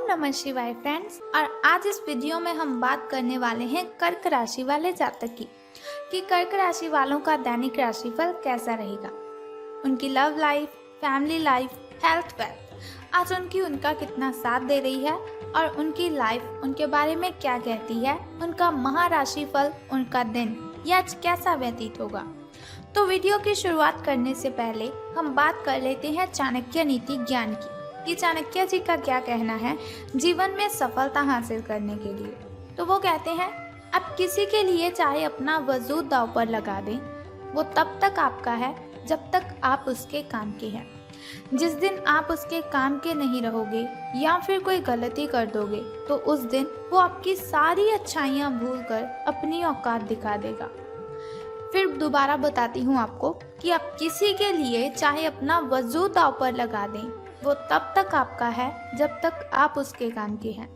नमः शिवाय फ्रेंड्स। और आज इस वीडियो में हम बात करने वाले हैं कर्क राशि वाले जातक की कि कर्क राशि वालों का दैनिक राशिफल कैसा रहेगा, उनकी love life, family life, health, wealth आज उनका कितना साथ दे रही है और उनकी लाइफ उनके बारे में क्या कहती है, उनका महाराशिफल, उनका दिन यह आज कैसा व्यतीत होगा। तो वीडियो की शुरुआत करने से पहले हम बात कर लेते हैं चाणक्य नीति ज्ञान की कि चाणक्य जी का क्या कहना है जीवन में सफलता हासिल करने के लिए। तो वो कहते हैं, आप किसी के लिए चाहे अपना वजूद दांव पर लगा दें, वो तब तक आपका है जब तक आप उसके काम के हैं। जिस दिन आप उसके काम के नहीं रहोगे या फिर कोई गलती कर दोगे तो उस दिन वो आपकी सारी अच्छाइयाँ भूलकर अपनी औकात दिखा देगा। फिर दोबारा बताती हूँ आपको कि आप किसी के लिए चाहे अपना वजूद दांव पर लगा दें, वो तब तक आपका है जब तक आप उसके काम के हैं।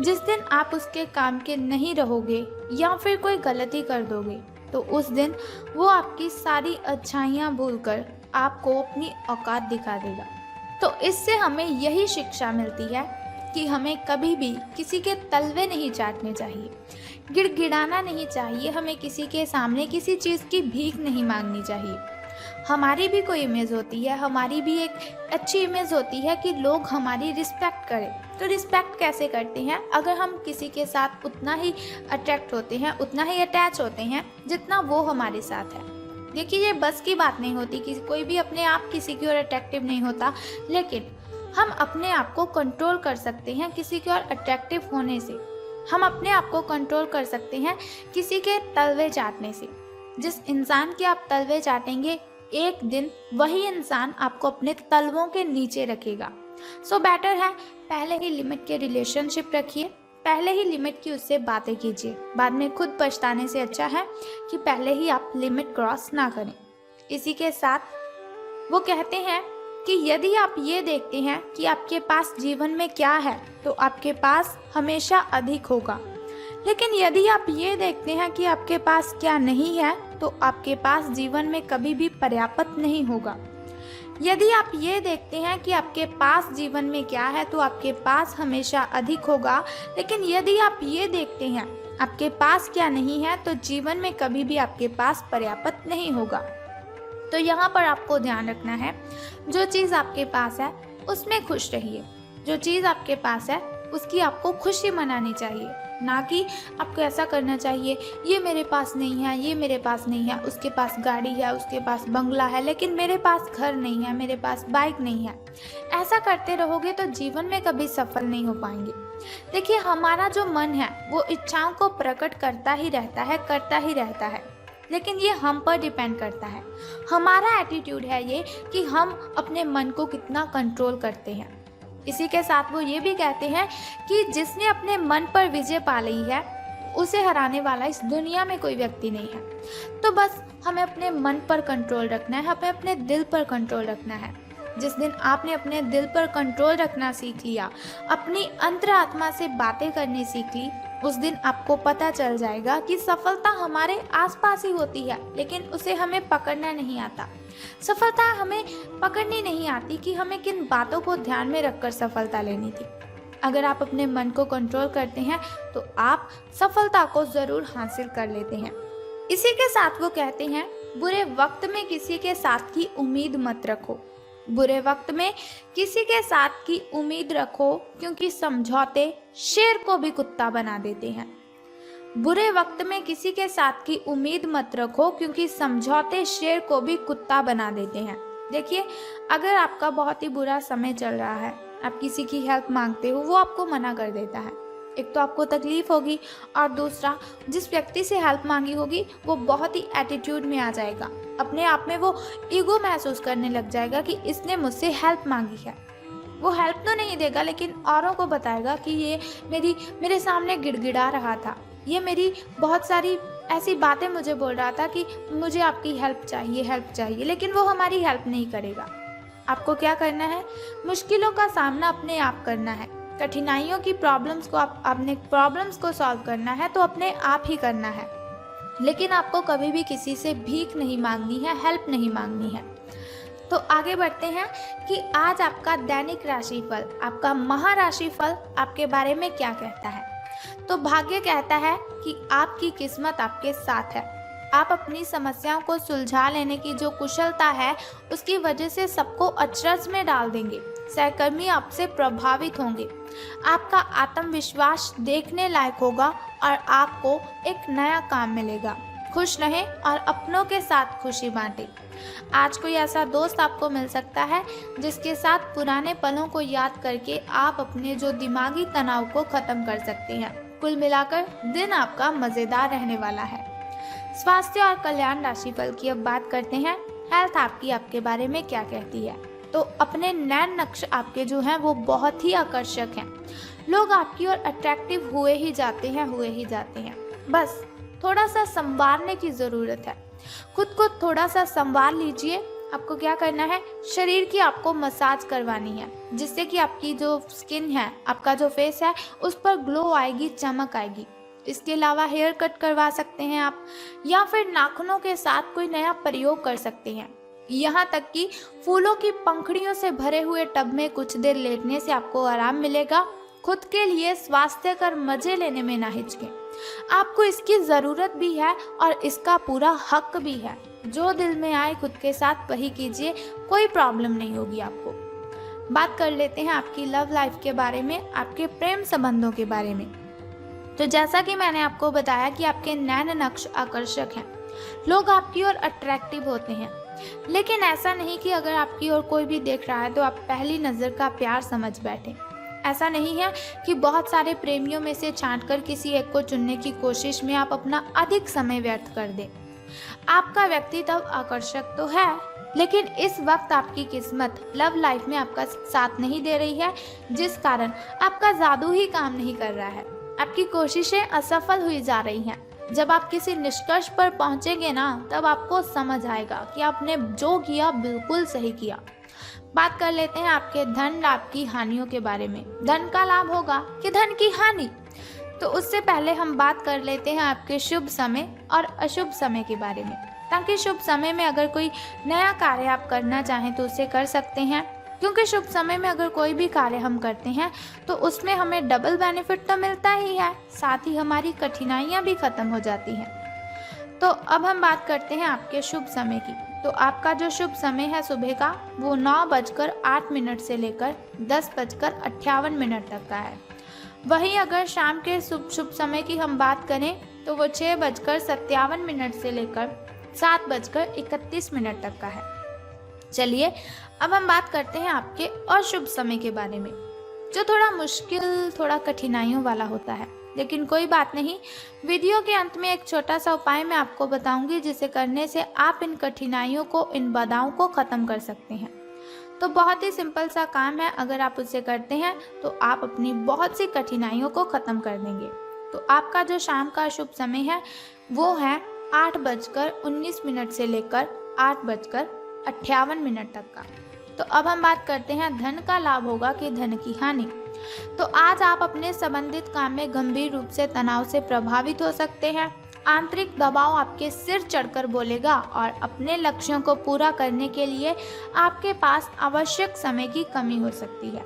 जिस दिन आप उसके काम के नहीं रहोगे या फिर कोई गलती कर दोगे तो उस दिन वो आपकी सारी अच्छाइयाँ भूलकर आपको अपनी औकात दिखा देगा। तो इससे हमें यही शिक्षा मिलती है कि हमें कभी भी किसी के तलवे नहीं चाटने चाहिए, गिड़गिड़ाना नहीं चाहिए, हमें किसी के सामने किसी चीज़ की भीख नहीं मांगनी चाहिए। हमारी भी कोई इमेज होती है, हमारी भी एक अच्छी इमेज होती है कि लोग हमारी रिस्पेक्ट करें। तो रिस्पेक्ट कैसे करते हैं? अगर हम किसी के साथ उतना ही अट्रैक्ट होते हैं, उतना ही अटैच होते हैं जितना वो हमारे साथ है। देखिए, ये बस की बात नहीं होती कि कोई भी अपने आप किसी की ओर अट्रैक्टिव नहीं होता, लेकिन हम अपने आप को कंट्रोल कर सकते हैं किसी की ओर अट्रैक्टिव होने से। हम अपने आप को कंट्रोल कर सकते हैं किसी के तलवे चाटने से। जिस इंसान के आप तलवे चाटेंगे, एक दिन वही इंसान आपको अपने तलवों के नीचे रखेगा। सो बेटर है पहले ही लिमिट के रिलेशनशिप रखिए, पहले ही लिमिट की उससे बातें कीजिए। बाद में खुद पछताने से अच्छा है कि पहले ही आप लिमिट क्रॉस ना करें। इसी के साथ वो कहते हैं कि यदि आप ये देखते हैं कि आपके पास जीवन में क्या है तो आपके पास हमेशा अधिक होगा, लेकिन यदि आप ये देखते हैं कि आपके पास क्या नहीं है तो आपके पास जीवन में कभी भी पर्याप्त नहीं होगा। यदि आप ये देखते हैं कि आपके पास जीवन में क्या है तो आपके पास हमेशा अधिक होगा, लेकिन यदि आप ये देखते हैं आपके पास क्या नहीं है तो जीवन में कभी भी आपके पास पर्याप्त नहीं होगा। तो यहाँ पर आपको ध्यान रखना है, जो चीज़ आपके पास है उसमें खुश रहिए। जो चीज़ आपके पास है उसकी आपको खुशी मनानी चाहिए, ना कि आपको ऐसा करना चाहिए ये मेरे पास नहीं है, ये मेरे पास नहीं है, उसके पास गाड़ी है, उसके पास बंगला है, लेकिन मेरे पास घर नहीं है, मेरे पास बाइक नहीं है। ऐसा करते रहोगे तो जीवन में कभी सफल नहीं हो पाएंगे। देखिए, हमारा जो मन है वो इच्छाओं को प्रकट करता ही रहता है, लेकिन ये हम पर डिपेंड करता है। हमारा एटीट्यूड है ये कि हम अपने मन को कितना कंट्रोल करते हैं। इसी के साथ वो ये भी कहते हैं कि जिसने अपने मन पर विजय पा ली है उसे हराने वाला इस दुनिया में कोई व्यक्ति नहीं है। तो बस हमें अपने मन पर कंट्रोल रखना है, हमें अपने दिल पर कंट्रोल रखना है। जिस दिन आपने अपने दिल पर कंट्रोल रखना सीख लिया, अपनी अंतरात्मा से बातें करनी सीख ली, उस दिन आपको पता चल जाएगा कि सफलता हमारे आसपास ही होती है, लेकिन उसे हमें पकड़ना नहीं आता। सफलता हमें पकड़नी नहीं आती कि हमें किन बातों को ध्यान में रखकर सफलता लेनी थी। अगर आप अपने मन को कंट्रोल करते हैं तो आप सफलता को ज़रूर हासिल कर लेते हैं। इसी के साथ वो कहते हैं, बुरे वक्त में किसी के साथ की उम्मीद मत रखो। बुरे वक्त में किसी के साथ की उम्मीद रखो, क्योंकि समझौते शेर को भी कुत्ता बना देते हैं। बुरे वक्त में किसी के साथ की उम्मीद मत रखो, क्योंकि समझौते शेर को भी कुत्ता बना देते हैं। देखिए, अगर आपका बहुत ही बुरा समय चल रहा है, आप किसी की हेल्प मांगते हो, वो आपको मना कर देता है। एक तो आपको तकलीफ होगी और दूसरा जिस व्यक्ति से हेल्प मांगी होगी वो बहुत ही एटीट्यूड में आ जाएगा। अपने आप में वो ईगो महसूस करने लग जाएगा कि इसने मुझसे हेल्प मांगी है। वो हेल्प तो नहीं देगा, लेकिन औरों को बताएगा कि ये मेरे सामने गिड़गिड़ा रहा था, ये मेरी बहुत सारी ऐसी बातें मुझे बोल रहा था कि मुझे आपकी हेल्प चाहिए, लेकिन वो हमारी हेल्प नहीं करेगा। आपको क्या करना है? मुश्किलों का सामना अपने आप करना है। कठिनाइयों की प्रॉब्लम्स को सॉल्व करना है तो अपने आप ही करना है, लेकिन आपको कभी भी किसी से भीख नहीं मांगनी है, हेल्प नहीं मांगनी है। तो आगे बढ़ते हैं कि आज आपका दैनिक राशिफल, आपका महाराशिफल आपके बारे में क्या कहता है। तो भाग्य कहता है कि आपकी किस्मत आपके साथ है। आप अपनी समस्याओं को सुलझा लेने की जो कुशलता है उसकी वजह से सबको अचरज में डाल देंगे। सहकर्मी आपसे प्रभावित होंगे। आपका आत्मविश्वास देखने लायक होगा और आपको एक नया काम मिलेगा। खुश रहें और अपनों के साथ खुशी बांटें। आज कोई ऐसा दोस्त आपको मिल सकता है जिसके साथ पुराने पलों को याद करके आप अपने जो दिमागी तनाव को खत्म कर सकते हैं। कुल मिलाकर दिन आपका मज़ेदार रहने वाला है। स्वास्थ्य और कल्याण राशिफल की अब बात करते हैं। हेल्थ आपके बारे में क्या कहती है। तो अपने नैन नक्श आपके जो हैं वो बहुत ही आकर्षक हैं। लोग आपकी ओर अट्रैक्टिव हुए ही जाते हैं। बस थोड़ा सा संवारने की ज़रूरत है। खुद को थोड़ा सा संवार लीजिए। आपको क्या करना है, शरीर की आपको मसाज करवानी है जिससे कि आपकी जो स्किन है, आपका जो फेस है उस पर ग्लो आएगी, चमक आएगी। इसके अलावा हेयर कट करवा सकते हैं आप, या फिर नाखूनों के साथ कोई नया प्रयोग कर सकते हैं। यहाँ तक कि फूलों की पंखुड़ियों से भरे हुए टब में कुछ देर लेटने से आपको आराम मिलेगा। खुद के लिए स्वास्थ्यकर मजे लेने में ना हिचकें। आपको इसकी ज़रूरत भी है और इसका पूरा हक भी है। जो दिल में आए खुद के साथ वही कीजिए, कोई प्रॉब्लम नहीं होगी आपको। बात कर लेते हैं आपकी लव लाइफ के बारे में, आपके प्रेम संबंधों के बारे में। तो जैसा कि मैंने आपको बताया कि आपके नैन नक्श आकर्षक हैं। लोग आपकी ओर अट्रैक्टिव होते हैं, लेकिन ऐसा नहीं कि अगर आपकी ओर कोई भी देख रहा है तो आप पहली नज़र का प्यार समझ बैठें। ऐसा नहीं है कि बहुत सारे प्रेमियों में से छांटकर किसी एक को चुनने की कोशिश में आप अपना अधिक समय व्यर्थ कर दें। आपका व्यक्तित्व आकर्षक तो है, लेकिन इस वक्त आपकी किस्मत लव लाइफ में आपका साथ नहीं दे रही है, जिस कारण आपका जादू ही काम नहीं कर रहा है। आपकी कोशिशें असफल हुई जा रही हैं। जब आप किसी निष्कर्ष पर पहुंचेंगे ना, तब आपको समझ आएगा कि आपने जो किया बिल्कुल सही किया। बात कर लेते हैं आपके धन लाभ की हानियों के बारे में। धन का लाभ होगा कि धन की हानि। तो उससे पहले हम बात कर लेते हैं आपके शुभ समय और अशुभ समय के बारे में, ताकि शुभ समय में अगर कोई नया कार्य आप करना चाहें तो उसे कर सकते हैं। क्योंकि शुभ समय में अगर कोई भी कार्य हम करते हैं तो उसमें हमें डबल बेनिफिट तो मिलता ही है, साथ ही हमारी कठिनाइयाँ भी खत्म हो जाती हैं। तो अब हम बात करते हैं आपके शुभ समय की। तो आपका जो शुभ समय है सुबह का, वो 9:08 से लेकर 10:58 तक का है। वहीं अगर शाम के शुभ समय की हम बात करें तो वो 6:57 से लेकर 7:31 तक का है। चलिए अब हम बात करते हैं आपके अशुभ समय के बारे में, जो थोड़ा मुश्किल, थोड़ा कठिनाइयों वाला होता है। लेकिन कोई बात नहीं, वीडियो के अंत में एक छोटा सा उपाय मैं आपको बताऊंगी जिसे करने से आप इन कठिनाइयों को, इन बाधाओं को ख़त्म कर सकते हैं। तो बहुत ही सिंपल सा काम है, अगर आप उसे करते हैं तो आप अपनी बहुत सी कठिनाइयों को ख़त्म कर देंगे। तो आपका जो शाम का शुभ समय है वो है 8:19 से लेकर 8:58 तक का। तो अब हम बात करते हैं धन का लाभ होगा कि धन की हानि। तो आज आप अपने संबंधित काम में गंभीर रूप से तनाव से प्रभावित हो सकते हैं। आंतरिक दबाव आपके सिर चढ़कर बोलेगा और अपने लक्ष्यों को पूरा करने के लिए आपके पास आवश्यक समय की कमी हो सकती है,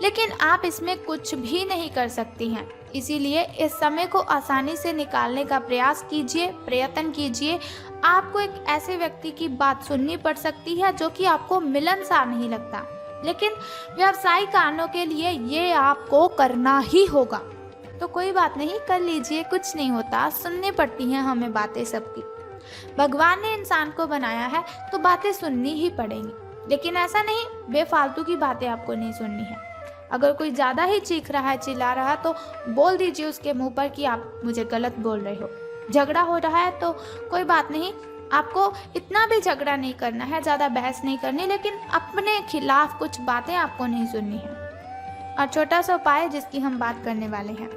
लेकिन आप इसमें कुछ भी नहीं कर सकती हैं। इसीलिए इस समय को आसानी से निकालने का प्रयत्न कीजिए। आपको एक ऐसे व्यक्ति की बात सुननी पड़ सकती है जो कि आपको मिलनसार नहीं लगता, लेकिन व्यावसायिक कारणों के लिए ये आपको करना ही होगा। तो कोई बात नहीं, कर लीजिए, कुछ नहीं होता। सुननी पड़ती हैं हमें बातें सबकी। भगवान ने इंसान को बनाया है तो बातें सुननी ही पड़ेंगी, लेकिन ऐसा नहीं बेफालतू की बातें आपको नहीं सुननी है। अगर कोई ज़्यादा ही चीख रहा है, चिल्ला रहा है, तो बोल दीजिए उसके मुंह पर कि आप मुझे गलत बोल रहे हो। झगड़ा हो रहा है तो कोई बात नहीं, आपको इतना भी झगड़ा नहीं करना है, ज़्यादा बहस नहीं करनी, लेकिन अपने खिलाफ कुछ बातें आपको नहीं सुननी है। और छोटा सा उपाय जिसकी हम बात करने वाले हैं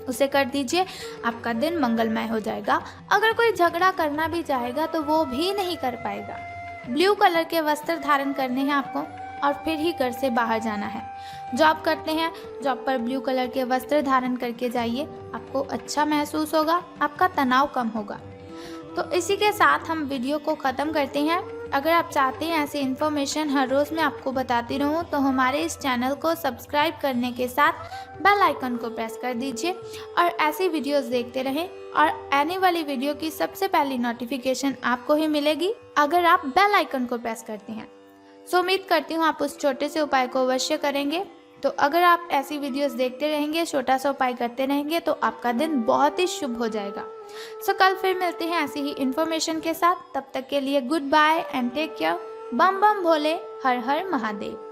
उसे कर दीजिए, आपका दिन मंगलमय हो जाएगा। अगर कोई झगड़ा करना भी चाहेगा तो वो भी नहीं कर पाएगा। ब्लू कलर के वस्त्र धारण करने हैं आपको और फिर ही घर से बाहर जाना है। जॉब करते हैं, जॉब पर ब्लू कलर के वस्त्र धारण करके जाइए, आपको अच्छा महसूस होगा, आपका तनाव कम होगा। तो इसी के साथ हम वीडियो को ख़त्म करते हैं। अगर आप चाहते हैं ऐसी इन्फॉर्मेशन हर रोज़ मैं आपको बताती रहूं तो हमारे इस चैनल को सब्सक्राइब करने के साथ बेल आइकन को प्रेस कर दीजिए और ऐसी वीडियोस देखते रहें और आने वाली वीडियो की सबसे पहली नोटिफिकेशन आपको ही मिलेगी अगर आप बेल आइकन को प्रेस करते हैं। सो उम्मीद करती हूँ आप उस छोटे से उपाय को अवश्य करेंगे। तो अगर आप ऐसी वीडियोस देखते रहेंगे, छोटा सा उपाय करते रहेंगे तो आपका दिन बहुत ही शुभ हो जाएगा। सो कल फिर मिलते हैं ऐसी ही इन्फॉर्मेशन के साथ। तब तक के लिए good bye and take care. बम बम भोले, हर हर महादेव।